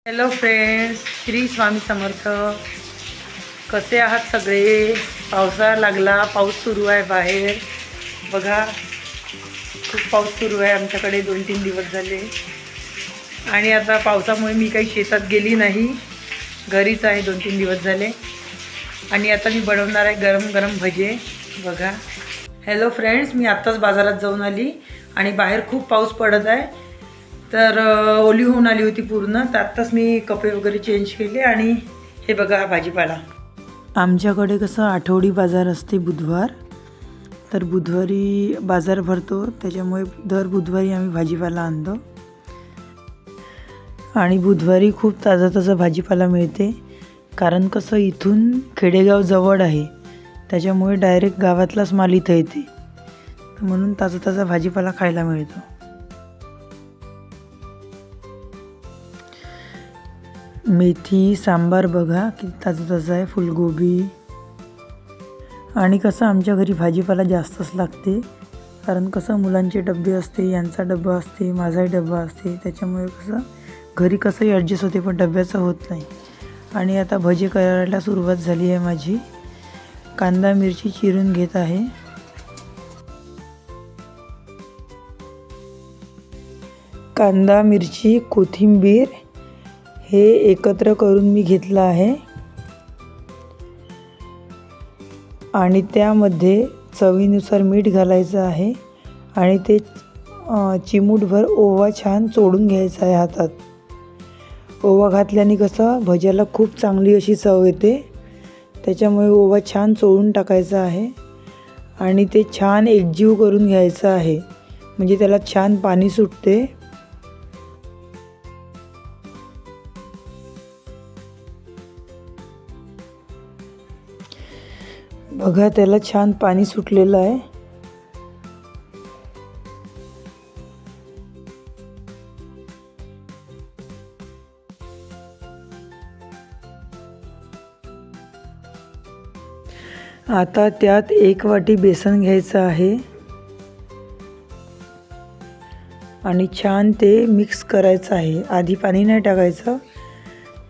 Hello friends, Shri Swami Samarth. कसे आहात सगळे? पावसाळा लागला, पाऊस सुरू आहे बाहेर. बघा, खूप पाऊस सुरू आहे आमच्याकडे 2-3 दिवस झाले. आणि आता पावसामुळे मी काही शेतात गेली नाही, घरीच आहे 2-3 दिवस झाले. आणि आता मी बनवणार आहे गरम गरम भजे. बघा. हॅलो फ्रेंड्स, मी आत्ताच बाजारात जाऊन आली आणि बाहेर खूप पाऊस पडत आहे. तर ओली होऊन आली होती पूर्ण. तर आत्ताच मी कपडे वगैरे चेंज केले आणि हे बघा हा भाजीपाला. आमच्याकडे कसं आठवडी बाजार असते बुधवार. तर बुधवारी बाजार भरतो, त्याच्यामुळे दर बुधवारी आम्ही भाजीपाला आणतो. आणि बुधवारी खूप ताजा ताजा भाजीपाला मिळते, कारण कसं इथून खेडेगाव जवळ आहे, त्याच्यामुळे डायरेक्ट गावातलाच माल इथं येते. म्हणून ताजा ताजा भाजीपाला खायला मिळतो. मेथी सांबार बघा किती ताजा ताजा आहे, फुलगोबी. आणि कसं आमच्या घरी भाजीपाला जास्तच लागते, कारण कसं मुलांचे डबे असते, यांचा डबा असते, माझाही डबा असते, त्याच्यामुळे कसं घरी कसंही ॲडजस्ट होते, पण डब्याचं होत नाही. आणि आता भजी करायला सुरुवात झाली आहे माझी. कांदा मिरची चिरून घेत आहे. कांदा मिरची कोथिंबीर हे एकत्र करून मी घेतलं आहे. आणि त्यामध्ये चवीनुसार मीठ घालायचं आहे. आणि ते चिमूटभर ओवा छान चोळून घ्यायचा आहे हातात. ओवा घातल्याने कसं भज्याला खूप चांगली अशी चव येते, त्याच्यामुळे ओवा छान चोळून टाकायचा आहे. आणि ते छान एकजीव करून घ्यायचं आहे, म्हणजे त्याला छान पाणी सुटते. बघा, त्याला छान पाणी सुटलेलं आहे. आता त्यात 1 वाटी बेसन घ्यायचं आहे आणि छान ते मिक्स करायचं आहे. आधी पाणी नाही टाकायचं,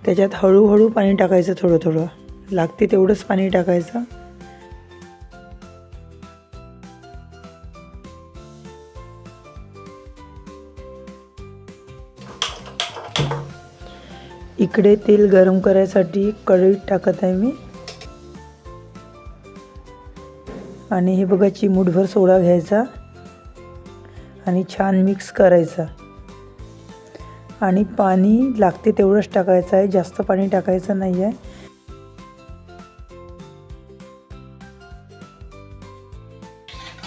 त्याच्यात हळूहळू पाणी टाकायचं, थोडं थोडं लागते तेवढंच पाणी टाकायचं. इकडे तेल गरम करायसाठी कढईत टाकत आहे मी. आणि हे बघा, चिमूटभर सोडा घ्यायचा आणि छान मिक्स करायचा. आणि पाणी लागते तेवढंच टाकायचं आहे, जास्त पाणी टाकायचं नाही आहे.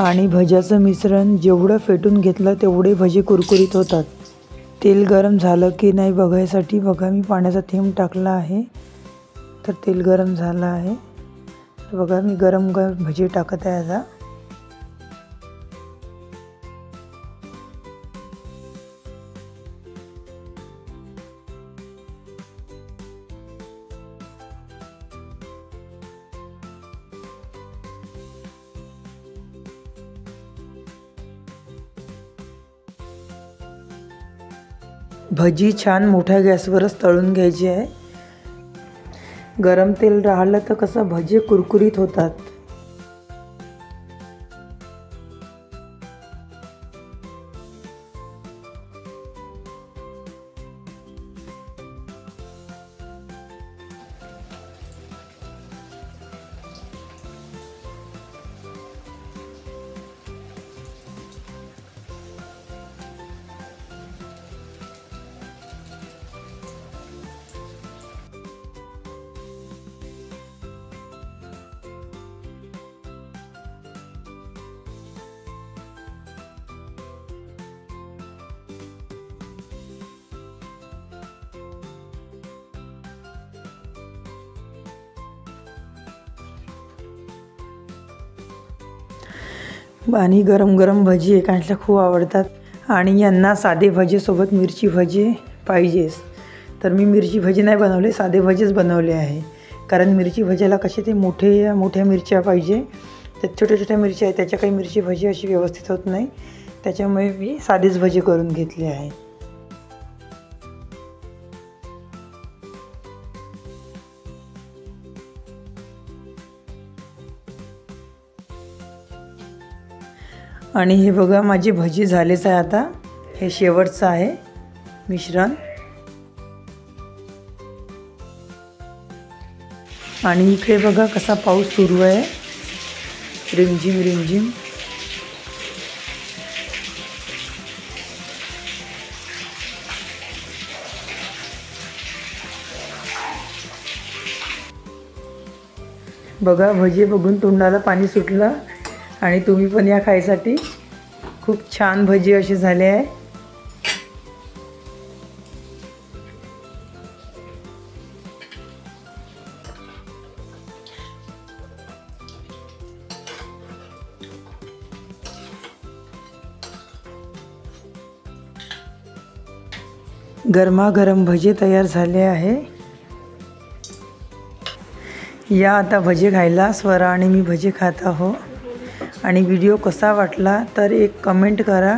आणि भज्याचं मिश्रण जेवढं फेटून घेतलं तेवढे भजे कुरकुरीत होतात. तेल गरम झालं की नाही बघायसाठी बघा, मी पाण्याचा थेंब टाकला आहे, तर तेल गरम झालं आहे. तर बघा, मी गरम गरम भजी टाकत आहे आता. भजी छान मोठ्या गॅसवरच तळून घ्यायची आहे. गरम तेल राहिलं तर कसं भजी कुरकुरीत होतात. आणि गरम गरम भजी एकांशला खूप आवडतात. आणि यांना साधे भजीसोबत मिरची भजी पाहिजेच. तर मी मिरची भजी नाही बनवले, साधे भजीच बनवले आहे. कारण मिरची भजीला कसे ते मोठ्या मिरच्या पाहिजे. तर छोट्या छोट्या मिरच्या आहेत, त्याच्या काही मिरची भजी अशी व्यवस्थित होत नाही, त्याच्यामुळे मी साधीच भजी करून घेतली आहे. आणि हे बघा माझी भजी झालेच आहे आता. हे शेवटचं आहे मिश्रण. आणि इकडे बघा कसा पाऊस सुरू आहे, रिमझिम रिमझिम. बघा भजी बघून तोंडाला पाणी सुटलं. आणि तुम्ही पण या खायसाठी. खूप छान भजी असे झाले आहे. गरमागरम भजी तयार झाले आहे. या आता भजी खायला. स्वरा आणि मी भजी खात आहो. आणि व्हिडिओ कसा वाटला तर एक कमेंट करा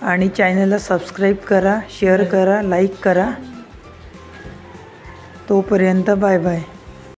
आणि चॅनलला सबस्क्राईब करा, शेअर करा, लाईक करा. तोपर्यंत बाय बाय.